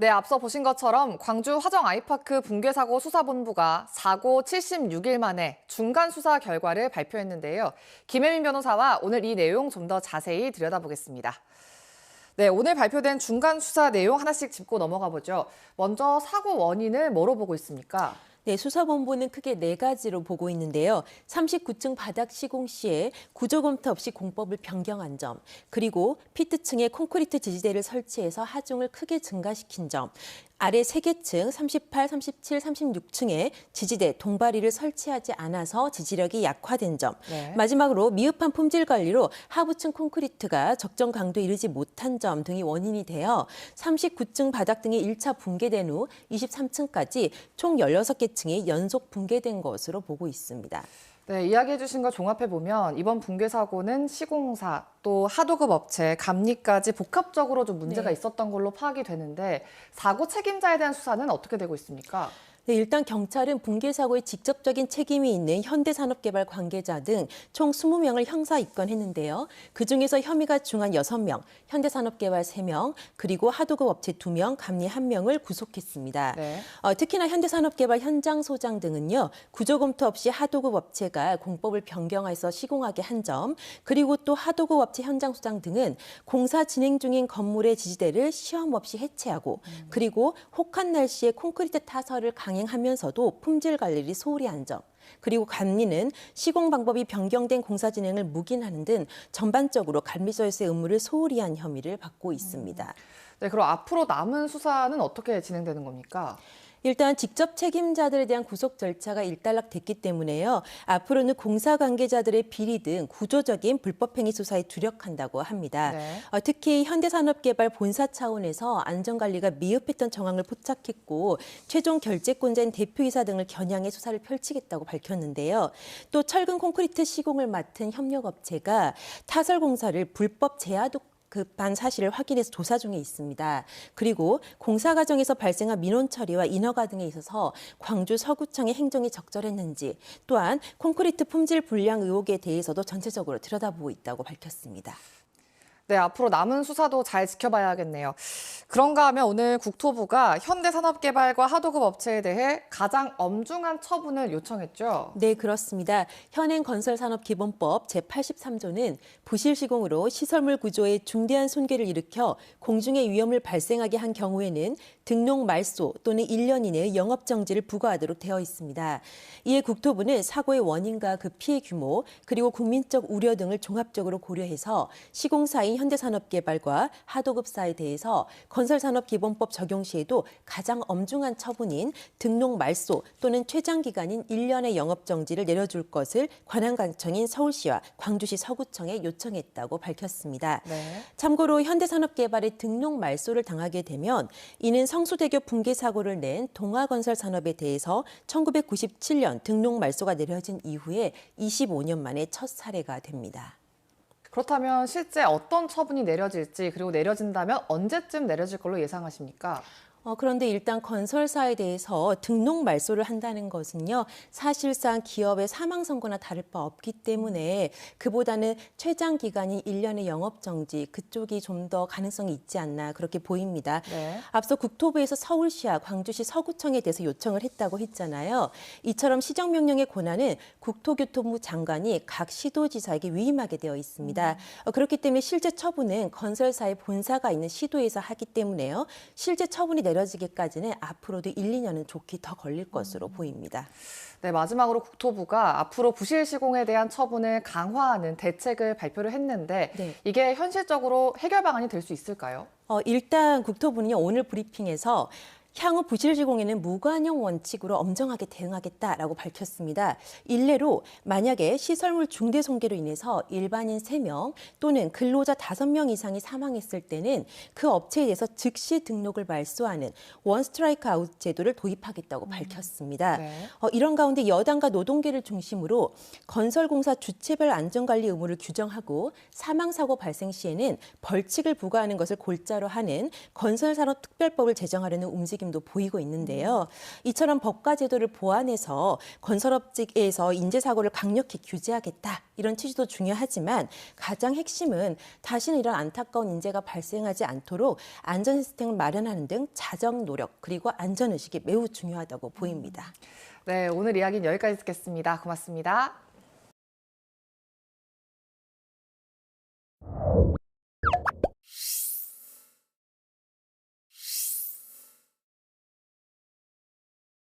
네, 앞서 보신 것처럼 광주 화정 아이파크 붕괴 사고 수사본부가 사고 76일 만에 중간 수사 결과를 발표했는데요. 김혜민 변호사와 오늘 이 내용 좀 더 자세히 들여다보겠습니다. 네, 오늘 발표된 중간 수사 내용 하나씩 짚고 넘어가 보죠. 먼저 사고 원인을 뭐로 보고 있습니까? 네, 수사본부는 크게 네 가지로 보고 있는데요. 39층 바닥 시공 시에 구조 검토 없이 공법을 변경한 점, 그리고 피트층에 콘크리트 지지대를 설치해서 하중을 크게 증가시킨 점, 아래 3개층 38, 37, 36층에 지지대, 동바리를 설치하지 않아서 지지력이 약화된 점, 네. 마지막으로 미흡한 품질 관리로 하부층 콘크리트가 적정 강도에 이르지 못한 점 등이 원인이 되어 39층 바닥 등이 1차 붕괴된 후 23층까지 총 16개 층이 연속 붕괴된 것으로 보고 있습니다. 네, 이야기해 주신 거 종합해 보면 이번 붕괴 사고는 시공사, 또 하도급 업체, 감리까지 복합적으로 좀 문제가 네. 있었던 걸로 파악이 되는데 사고 책임자에 대한 수사는 어떻게 되고 있습니까? 네, 일단 경찰은 붕괴 사고에 직접적인 책임이 있는 현대산업개발 관계자 등 총 20명을 형사 입건했는데요. 그중에서 혐의가 중한 6명, 현대산업개발 3명, 그리고 하도급 업체 2명, 감리 1명을 구속했습니다. 네. 특히나 현대산업개발 현장 소장 등은요. 구조 검토 없이 하도급 업체가 공법을 변경해서 시공하게 한 점, 그리고 또 하도급 업체 현장 소장 등은 공사 진행 중인 건물의 지지대를 시험 없이 해체하고 그리고 혹한 날씨에 콘크리트 타설을 강행하면서도 품질 관리를 소홀히 한 점, 그리고 감리는 시공 방법이 변경된 공사 진행을 묵인하는 등 전반적으로 감리서에서의 의무를 소홀히 한 혐의를 받고 있습니다. 네, 그럼 앞으로 남은 수사는 어떻게 진행되는 겁니까? 일단 직접 책임자들에 대한 구속 절차가 일단락됐기 때문에요. 앞으로는 공사 관계자들의 비리 등 구조적인 불법행위 수사에 주력한다고 합니다. 네. 특히 현대산업개발 본사 차원에서 안전관리가 미흡했던 정황을 포착했고 최종 결재권자인 대표이사 등을 겨냥해 수사를 펼치겠다고 밝혔는데요. 또 철근 콘크리트 시공을 맡은 협력업체가 타설 공사를 불법 재하도급한 사실을 확인해서 조사 중에 있습니다. 그리고 공사 과정에서 발생한 민원 처리와 인허가 등에 있어서 광주 서구청의 행정이 적절했는지, 또한 콘크리트 품질 불량 의혹에 대해서도 전체적으로 들여다보고 있다고 밝혔습니다. 네, 앞으로 남은 수사도 잘 지켜봐야겠네요. 그런가 하면 오늘 국토부가 현대산업개발과 하도급 업체에 대해 가장 엄중한 처분을 요청했죠. 네, 그렇습니다. 현행건설산업기본법 제83조는 부실 시공으로 시설물 구조에 중대한 손괴를 일으켜 공중의 위험을 발생하게 한 경우에는 등록 말소 또는 1년 이내의 영업정지를 부과하도록 되어 있습니다. 이에 국토부는 사고의 원인과 그 피해 규모, 그리고 국민적 우려 등을 종합적으로 고려해서 시공사인 현대산업개발과 하도급사에 대해서 건설산업기본법 적용 시에도 가장 엄중한 처분인 등록 말소 또는 최장기간인 1년의 영업정지를 내려줄 것을 관할관청인 서울시와 광주시 서구청에 요청했다고 밝혔습니다. 네. 참고로 현대산업개발의 등록 말소를 당하게 되면 이는 성수대교 붕괴 사고를 낸 동아건설산업에 대해서 1997년 등록 말소가 내려진 이후에 25년 만에 첫 사례가 됩니다. 그렇다면 실제 어떤 처분이 내려질지, 그리고 내려진다면 언제쯤 내려질 걸로 예상하십니까? 그런데 일단 건설사에 대해서 등록 말소를 한다는 것은요, 사실상 기업의 사망 선고나 다를 바 없기 때문에 그보다는 최장 기간인 1년의 영업정지, 그쪽이 좀 더 가능성이 있지 않나 그렇게 보입니다. 네. 앞서 국토부에서 서울시와 광주시 서구청에 대해서 요청을 했다고 했잖아요. 이처럼 시정명령의 권한은 국토교통부 장관이 각 시도지사에게 위임하게 되어 있습니다. 그렇기 때문에 실제 처분은 건설사의 본사가 있는 시도에서 하기 때문에요. 실제 처분이 내려지기까지는 앞으로도 1, 2년은 좋게 더 걸릴 것으로 보입니다. 네, 마지막으로 국토부가 앞으로 부실 시공에 대한 처분을 강화하는 대책을 발표를 했는데 네. 이게 현실적으로 해결 방안이 될 수 있을까요? 일단 국토부는요, 오늘 브리핑에서 향후 부실 시공에는 무관용 원칙으로 엄정하게 대응하겠다라고 밝혔습니다. 일례로 만약에 시설물 중대 손괴로 인해서 일반인 3명 또는 근로자 5명 이상이 사망했을 때는 그 업체에 대해서 즉시 등록을 말소하는 원 스트라이크 아웃 제도를 도입하겠다고 밝혔습니다. 네. 이런 가운데 여당과 노동계를 중심으로 건설공사 주체별 안전관리 의무를 규정하고 사망사고 발생 시에는 벌칙을 부과하는 것을 골자로 하는 건설산업특별법을 제정하려는 움직임이 움직임도 보이고 있는데요. 이처럼 법과 제도를 보완해서 건설업계에서 인재 사고를 강력히 규제하겠다 이런 취지도 중요하지만 가장 핵심은 다시는 이런 안타까운 인재가 발생하지 않도록 안전 시스템을 마련하는 등 자정 노력 그리고 안전 의식이 매우 중요하다고 보입니다. 네, 오늘 이야기는 여기까지 듣겠습니다. 고맙습니다.